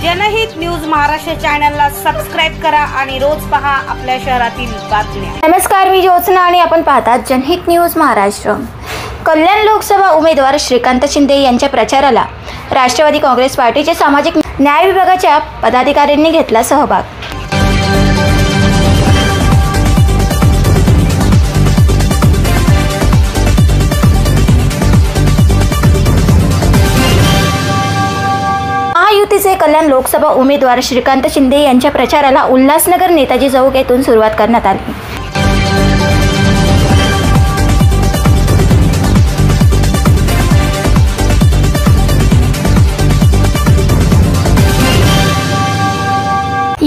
जनहित न्यूज महाराष्ट्र चॅनलला सबस्क्राइब करा आणि रोज पहा आपल्या शहरातील बातम्या। नमस्कार, मी ज्योत्सना आणि आपण पाहतात जनहित न्यूज महाराष्ट्र। कल्याण लोकसभा उमेदवार श्रीकांत शिंदे यांच्या प्रचाराला राष्ट्रवादी काँग्रेस पार्टीचे सामाजिक न्याय विभागाच्या पदाधिकाऱ्यांनी घेतला सहभाग। महायुतीचे कल्याण लोकसभा उमेदवार श्रीकांत शिंदे यांच्या प्रचाराला उल्हासनगर नेताजी चौक येथून सुरुवात करण्यात आली।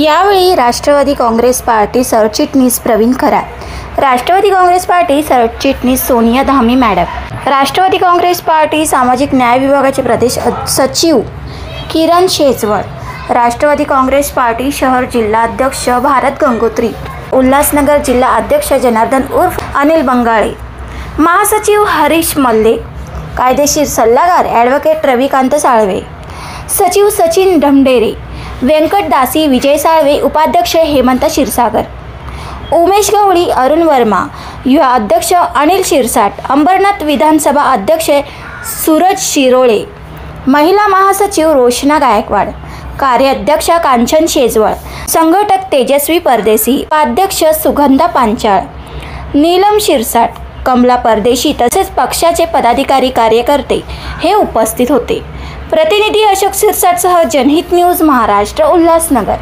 यावेळी राष्ट्रवादी काँग्रेस पार्टी सरचिटणीस प्रवीण खरात, राष्ट्रवादी काँग्रेस पार्टी सरचिटणीस सोनिया धामी मॅडम, राष्ट्रवादी काँग्रेस पार्टी सामाजिक न्याय विभागाचे प्रदेश सचिव किरण शेजवळ, राष्ट्रवादी काँग्रेस पार्टी शहर जिल्हा अध्यक्ष भारत गंगोत्री, उल्हासनगर जिल्हा अध्यक्ष जनार्दन उर्फ अनिल बंगाळे, महासचिव हरीश मल्ले, कायदेशीर सल्लागार ॲडव्होकेट रविकांत साळवे, सचिव सचिन ढमढेरे, व्यंकट दासी, विजय साळवे, उपाध्यक्ष हेमंत क्षीरसागर, उमेश गवळी, अरुण वर्मा, युवा अध्यक्ष अनिल शिरसाट, अंबरनाथ विधानसभा अध्यक्ष सूरज शिरोळे, महिला महासचिव रोशना गायकवाड, कार्याध्यक्षा कांचन शेजवळ, संघटक तेजस्वी परदेशी, उपाध्यक्ष सुगंधा पांचाळ, नीलम शिरसाट, कमला परदेशी तसेच पक्षाचे पदाधिकारी कार्यकर्ते हे उपस्थित होते। प्रतिनिधी अशोक शिरसाटसह जनहित न्यूज महाराष्ट्र, उल्हासनगर।